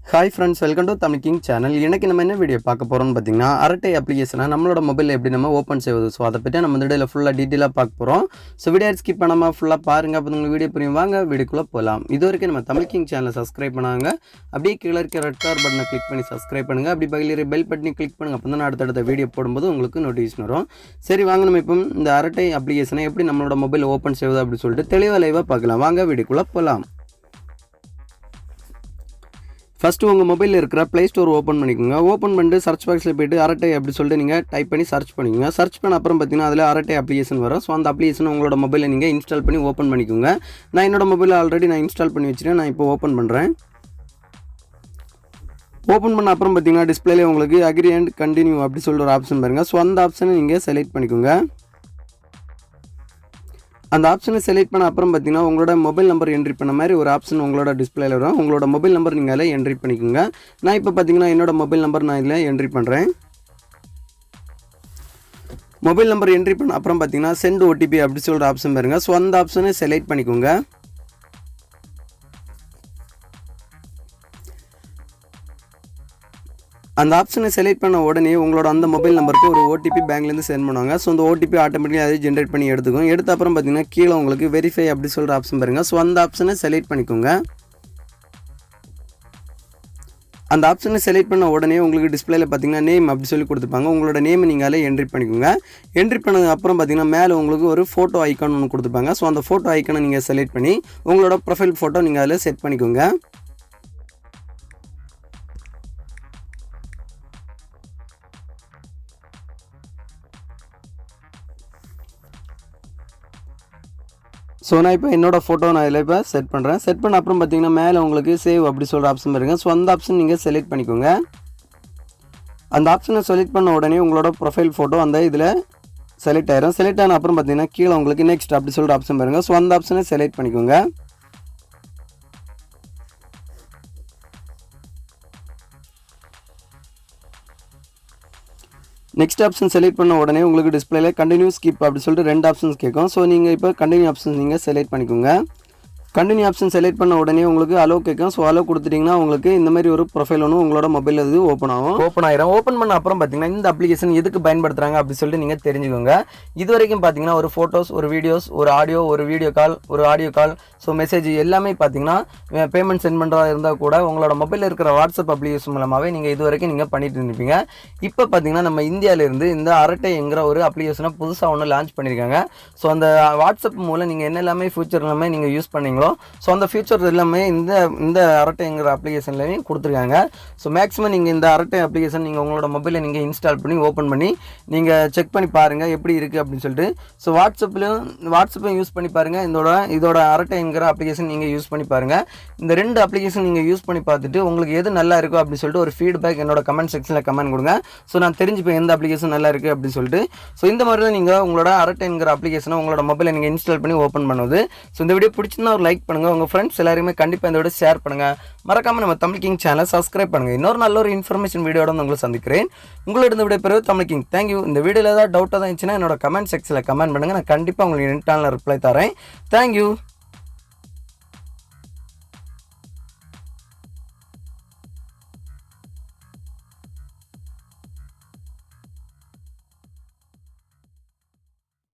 Hi friends, welcome to Tamil King channel. இன்னைக்கு நம்ம என்ன வீடியோ பார்க்க போறோம்னு பாத்தீங்கன்னா அரட்டை அப்ளிகேஷனை நம்மளோட மொபைல்ல எப்படி நம்ம ஓபன் செய்வது சோ அத பத்தி நம்ம இந்த வீடியோல ஃபுல்லா டீடைலா பார்க்க போறோம். சோ வீடியோ ஸ்கிப் பண்ணாம ஃபுல்லா பாருங்க அப்ப உங்களுக்கு வீடியோ புரியும். வாங்க வீடியோக்குள்ள போலாம். இதுவரைக்கும் நம்ம Tamil King channel subscribe பண்ணாங்க. அப்படியே கீழ இருக்க ரெட் கலர் பட்டனை கிளிக் பண்ணி subscribe பண்ணுங்க. அப்படி பக்கத்துல இருக்க பெல் பட்டனை கிளிக் பண்ணுங்க. அப்பதான் அடுத்த வீடியோ போடும்போது உங்களுக்கு நோட்டிஃபிகேஷன் வரும். சரி வாங்க நம்ம இப்போ இந்த அரட்டை அப்ளிகேஷனை எப்படி நம்மளோட மொபைல் ஓபன் செய்வது அப்படி சொல்லிட்டு தெளிவா லைவா பார்க்கலாம். வாங்க வீடியோக்குள்ள போலாம். First உங்க மொபைல்ல இருக்கிற Play Store ஓபன் பண்ணிக்கோங்க. ஓபன் பண்ணிட்டு சர்ச் பாக்ஸ்ல போய்ட்டு அரட்டை அப்படி சொல்லிட்டு நீங்க டைப் பண்ணி சர்ச் பண்ணிக்கோங்க. சர்ச் பண்ண அப்புறம் பாத்தீங்கன்னா அதுல அரட்டை அப்ளிகேஷன் வரும். சோ அந்த அப்ளிகேஷனை உங்களோட மொபைல்ல நீங்க இன்ஸ்டால் பண்ணி ஓபன் பண்ணிக்கோங்க. நான் என்னோட மொபைல்ல ஆல்ரெடி நான் இன்ஸ்டால் பண்ணி வச்சிருக்கேன். நான் இப்போ ஓபன் பண்றேன். ஓபன் பண்ண அப்புறம் பாத்தீங்கன்னா டிஸ்ப்ளேல உங்களுக்கு அக்ரி அண்ட் கண்டினியூ அப்படி சொல்ற ஒரு ஆப்ஷன் பாருங்க. சோ அந்த ஆப்ஷனை நீங்க செலக்ட் பண்ணிக்கோங்க. அந்த ஆப்ஷனை செலக்ட் பண்ண அப்புறம் பாத்தீங்கன்னா உங்களோட மொபைல் நம்பர் என்ட்ரி பண்ண மாதிரி ஒரு ஆப்ஷன் உங்களோட டிஸ்ப்ளேல வரும். உங்களோட மொபைல் நம்பர் நீங்க அதில என்ட்ரி பண்ணிக்கோங்க. நான் இப்போ பாத்தீங்கன்னா என்னோட மொபைல் நம்பர் நான் இதில என்ட்ரி பண்றேன். மொபைல் நம்பர் என்ட்ரி பண்ண அப்புறம் பாத்தீங்கன்னா சென்ட் ஓடிபி அப்படி சொல்ற ஆப்ஷன் பாருங்க. சோ அந்த ஆப்ஷனை செலக்ட் பண்ணிக்கோங்க. அந்த ஆப்ஷனை செலக்ட் பண்ண உடனே உங்களோட அந்த மொபைல் நம்பருக்கு ஒரு ஓடிபி பேங்க்ல இருந்து சென்ட் பண்ணுவாங்க. சோ அந்த ஓடிபி ஆட்டோமேட்டிக்கலி அது ஜெனரேட் பண்ணி எடுத்துக்கும். எடுத்த அப்புறம் பாத்தீங்கன்னா கீழ உங்களுக்கு வெரிஃபை அப்படி சொல்ற ஆப்ஷன் பாருங்க. சோ அந்த ஆப்ஷனை செலக்ட் பண்ணிக்கோங்க. அந்த ஆப்ஷனை செலக்ட் பண்ண உடனே உங்களுக்கு டிஸ்ப்ளேல பாத்தீங்கன்னா நேம் அப்படி சொல்லி கொடுத்துப்பாங்க. உங்களோட நேம் நீங்க அதில என்ட்ரி பண்ணிக்கோங்க. என்ட்ரி பண்ணதுக்கு அப்புறம் பாத்தீங்கன்னா மேலே உங்களுக்கு ஒரு போட்டோ ஐகான் ஒன்னு கொடுத்துப்பாங்க. சோ அந்த போட்டோ ஐகானை நீங்க செலக்ட் பண்ணி உங்களோட ப்ரொஃபைல் போட்டோ நீங்க அதில செட் பண்ணிக்கோங்க. சோ நான் இப்போ என்னோட போட்டோ நான் இதில இப்போ செட் பண்றேன். செட் பண்ண அப்புறம் பாத்தீங்கன்னா மேலே உங்களுக்கு சேவ் அப்படி சொல்ற ஆப்ஷன் பாருங்க. சோ அந்த ஆப்ஷன் நீங்க செலக்ட் பண்ணிக்கோங்க. அந்த ஆப்ஷனை செலக்ட் பண்ண உடனே உங்களோட ப்ரொஃபைல் போட்டோ அந்த இதில செலக்ட் ஆயிரும். செலக்ட் ஆன அப்புறம் பாத்தீங்கன்னா கீழ உங்களுக்கு நெக்ஸ்ட் அப்படி சொல்ற ஆப்ஷன் பாருங்க. சோ அந்த ஆப்ஷனை செலக்ட் பண்ணிக்கோங்க. நெக்ஸ்ட் ஆப்ஷன் செலக்ட் பண்ண உடனே உங்களுக்கு டிஸ்ப்ளேல கண்டினியூ ஸ்கிப் அப்படி சொல்லிட்டு ரெண்டு ஆப்ஷன்ஸ் கேட்கும். சோ நீங்க இப்போ கண்டினியூ ஆப்ஷன் நீங்க செலக்ட் பண்ணிக்கோங்க. கண்டினியூ ஆப்ஷன் செலக்ட் பண்ண உடனே உங்களுக்கு அலோ கேட்கும். சோ அலோ கொடுத்துட்டீங்கன்னா உங்களுக்கு இந்த மாதிரி ஒரு ப்ரொஃபைல் ஒன்று உங்களோட மொபைல்ல இது ஓப்பன் ஆகும். ஓப்பன் ஆயிரும். ஓப்பன் பண்ண அப்புறம் பாத்தீங்கன்னா இந்த அப்ளிகேஷன் எதுக்கு பயன்படுத்துறாங்க அப்படி சொல்லிட்டு நீங்க தெரிஞ்சுக்கோங்க. இது வரைக்கும் பாத்தீங்கன்னா ஒரு போட்டோஸ், ஒரு வீடியோஸ், ஒரு ஆடியோ, ஒரு வீடியோ கால், ஒரு ஆடியோ கால், சோ மெசேஜ் எல்லாமே பாத்தீங்கன்னா பேமெண்ட் சென்ட் பண்றதா இருந்தா கூட உங்களோட மொபைல்ல இருக்கிற வாட்ஸ்அப் அப்ளிகேஷன் மூலமாவே நீங்க இது வரைக்கும் நீங்க பண்ணிட்டு இருப்பீங்க. இப்போ பாத்தீங்கன்னா நம்ம இந்தியால இருந்து இந்த அரட்டைங்கிற ஒரு அப்ளிகேஷனை புதுசா ஒன்று லான்ச் பண்ணிருக்காங்க. சோ அந்த வாட்ஸ்அப் மூலம் நீங்க என்ன எல்லாமே ஃபியூச்சர் எல்லாமே நீங்க யூஸ் பண்ணீங்க. சோ அந்த ஃபீச்சர்ஸ் எல்லாமே இந்த அரட்டைங்கிற அப்ளிகேஷன்லயும் கொடுத்திருக்காங்க. சோ மேக்ஸிமம் நீங்க இந்த அரட்டை அப்ளிகேஷன் நீங்க உங்களோட மொபைல்ல நீங்க இன்ஸ்டால் பண்ணி ஓபன் பண்ணி நீங்க செக் பண்ணி பாருங்க எப்படி இருக்கு அப்படி சொல்லிட்டு. சோ வாட்ஸ்அப்பையும் யூஸ் பண்ணி பாருங்க. இதோட அரட்டைங்கிற அப்ளிகேஷன் நீங்க யூஸ் பண்ணி பாருங்க. இந்த ரெண்டு அப்ளிகேஷன் நீங்க யூஸ் பண்ணி பார்த்துட்டு உங்களுக்கு எது நல்லா இருக்கும் அப்படி சொல்லிட்டு ஒரு ஃபீட்பேக் என்னோட கமெண்ட் செக்ஷன்ல கமெண்ட் கொடுங்க. சோ நான் தெரிஞ்சுப்பேன் எந்த அப்ளிகேஷன் நல்லா இருக்கு அப்படி சொல்லிட்டு. சோ இந்த மாதிரி தான் நீங்க உங்களோட அரட்டைங்கிற அப்ளிகேஷனை உங்களோட மொபைல்ல நீங்க இன்ஸ்டால் பண்ணி ஓபன் பண்ணுவது. சோ இந்த வீடியோ பிடிச்சிருந்தா ஒரு லைக் பண்ணுங்க. உங்க ஃப்ரெண்ட்ஸ் எல்லாருமே கண்டிப்பா இந்த வீடியோ ஷேர் பண்ணுங்க. மறக்காம நம்ம தமிழ் கிங் சேனலை சப்ஸ்கிரைப் பண்ணுங்க. இன்னொரு நல்ல ஒரு இன்ஃபர்மேஷன் வீடியோட உங்களை சந்திக்கிறேன். உங்களிடம் விட பெறுவது தமிழ் கிங். தேங்க்யூ. இந்த வீடியோல ஏதாவது டவுட்டா இருந்துச்சுன்னா என்னோட கமெண்ட் செக்ஷன்ல கமெண்ட் பண்ணுங்க. நான் கண்டிப்பா உங்களுக்கு இன்டர்னல் ரிப்ளை தரேன். தேங்க்யூ.